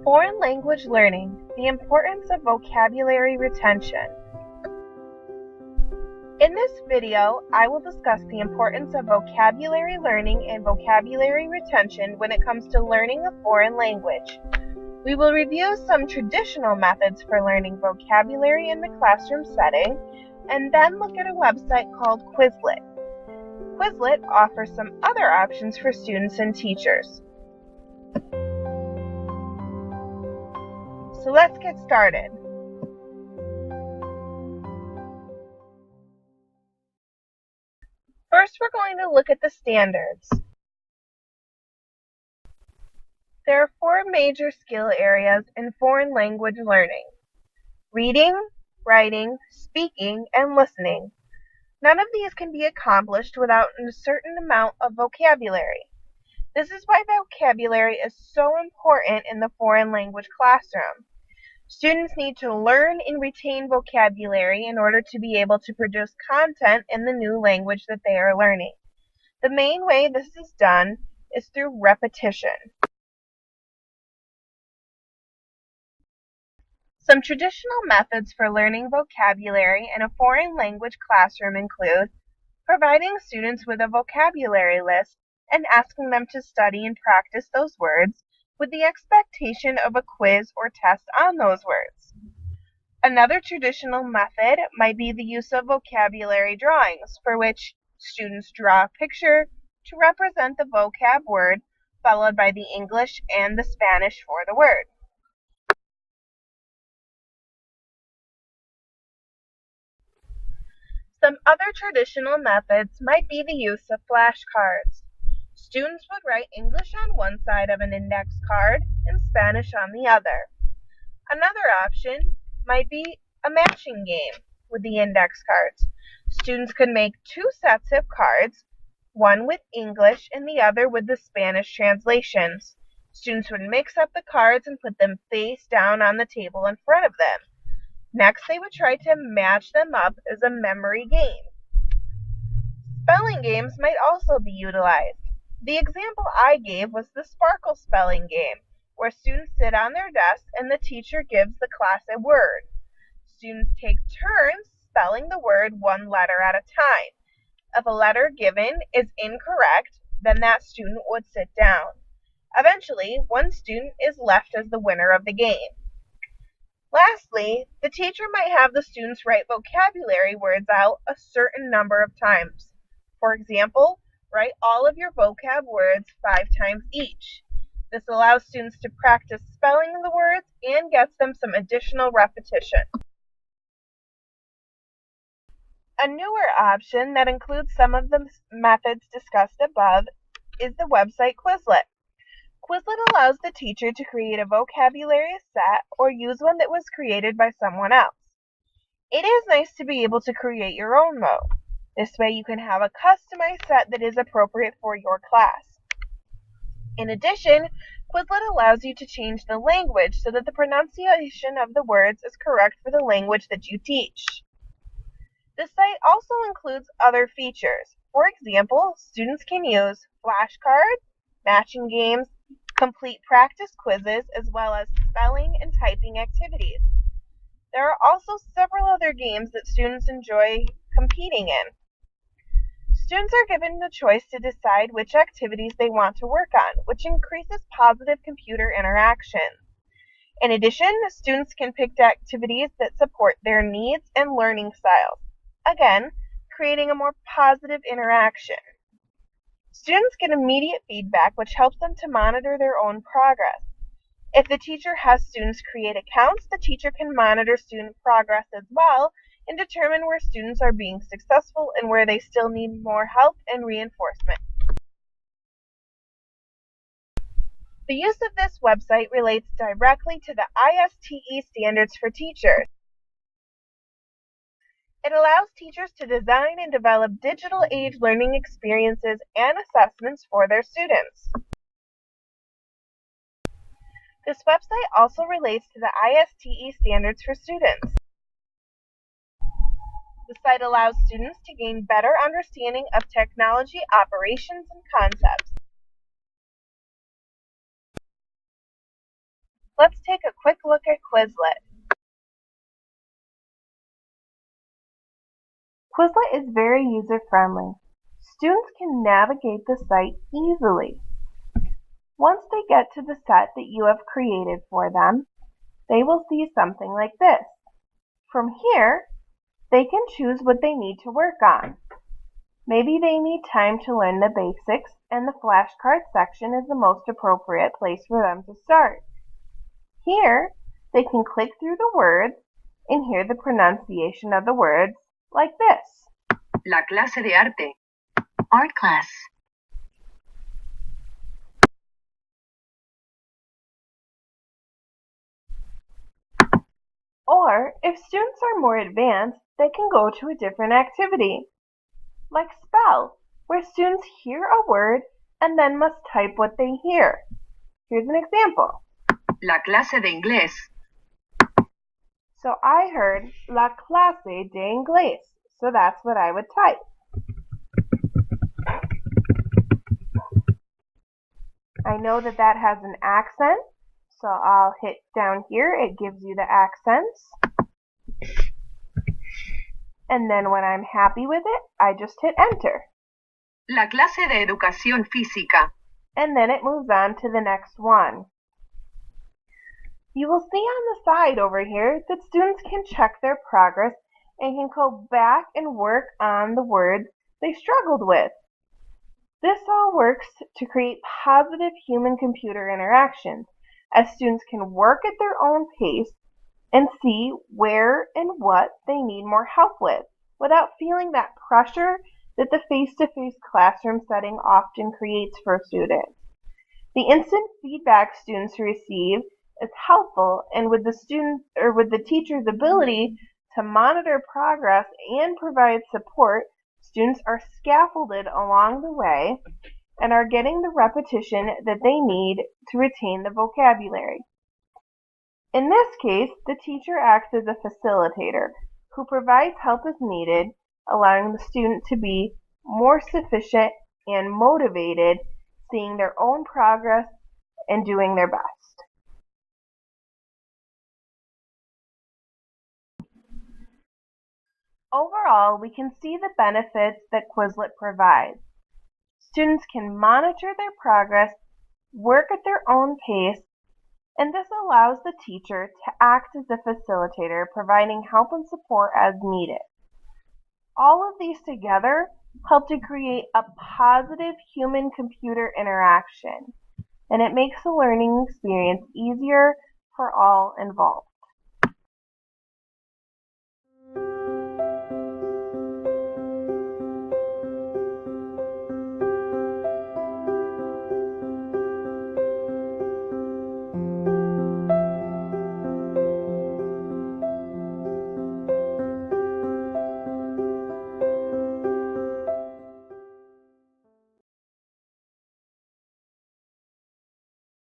Foreign language learning, the importance of vocabulary retention. In this video, I will discuss the importance of vocabulary learning and vocabulary retention when it comes to learning a foreign language. We will review some traditional methods for learning vocabulary in the classroom setting, and then look at a website called Quizlet. Quizlet offers some other options for students and teachers. So let's get started. First, we're going to look at the standards. There are four major skill areas in foreign language learning: reading, writing, speaking, and listening. None of these can be accomplished without a certain amount of vocabulary. This is why vocabulary is so important in the foreign language classroom. Students need to learn and retain vocabulary in order to be able to produce content in the new language that they are learning. The main way this is done is through repetition. Some traditional methods for learning vocabulary in a foreign language classroom include providing students with a vocabulary list and asking them to study and practice those words with the expectation of a quiz or test on those words. Another traditional method might be the use of vocabulary drawings, for which students draw a picture to represent the vocab word, followed by the English and the Spanish for the word. Some other traditional methods might be the use of flashcards. Students would write English on one side of an index card and Spanish on the other. Another option might be a matching game with the index cards. Students could make two sets of cards, one with English and the other with the Spanish translations. Students would mix up the cards and put them face down on the table in front of them. Next, they would try to match them up as a memory game. Spelling games might also be utilized. The example I gave was the Sparkle spelling game, where students sit on their desks and the teacher gives the class a word. Students take turns spelling the word one letter at a time. If a letter given is incorrect, then that student would sit down. Eventually, one student is left as the winner of the game. Lastly, the teacher might have the students write vocabulary words out a certain number of times. For example, write all of your vocab words 5 times each. This allows students to practice spelling the words and gets them some additional repetition. A newer option that includes some of the methods discussed above is the website Quizlet. Quizlet allows the teacher to create a vocabulary set or use one that was created by someone else. It is nice to be able to create your own though. This way you can have a customized set that is appropriate for your class. In addition, Quizlet allows you to change the language so that the pronunciation of the words is correct for the language that you teach. This site also includes other features. For example, students can use flashcards, matching games, complete practice quizzes, as well as spelling and typing activities. There are also several other games that students enjoy competing in. Students are given the choice to decide which activities they want to work on, which increases positive computer interaction. In addition, students can pick activities that support their needs and learning styles, again, creating a more positive interaction. Students get immediate feedback, which helps them to monitor their own progress. If the teacher has students create accounts, the teacher can monitor student progress as well and determine where students are being successful and where they still need more help and reinforcement. The use of this website relates directly to the ISTE standards for teachers. It allows teachers to design and develop digital age learning experiences and assessments for their students. This website also relates to the ISTE standards for students. The site allows students to gain better understanding of technology operations and concepts. Let's take a quick look at Quizlet. Quizlet is very user-friendly. Students can navigate the site easily. Once they get to the set that you have created for them, they will see something like this. From here, they can choose what they need to work on. Maybe they need time to learn the basics, and the flashcard section is the most appropriate place for them to start. Here, they can click through the words and hear the pronunciation of the words like this. La clase de arte. Art class. Or, if students are more advanced, they can go to a different activity, like spell, where students hear a word and then must type what they hear. Here's an example. La clase de inglés. So I heard la clase de inglés, so that's what I would type. I know that that has an accent, so I'll hit down here. It gives you the accents. And then when I'm happy with it, I just hit enter. La clase de educación física. And then it moves on to the next one. You will see on the side over here that students can check their progress and can go back and work on the words they struggled with. This all works to create positive human-computer interactions, as students can work at their own pace and see where and what they need more help with, without feeling that pressure that the face-to-face classroom setting often creates for students. The instant feedback students receive is helpful, and with the teacher's ability to monitor progress and provide support, students are scaffolded along the way and are getting the repetition that they need to retain the vocabulary. In this case, the teacher acts as a facilitator who provides help as needed, allowing the student to be more sufficient and motivated, seeing their own progress and doing their best. Overall, we can see the benefits that Quizlet provides. Students can monitor their progress, work at their own pace, and this allows the teacher to act as a facilitator, providing help and support as needed. All of these together help to create a positive human-computer interaction, and it makes the learning experience easier for all involved.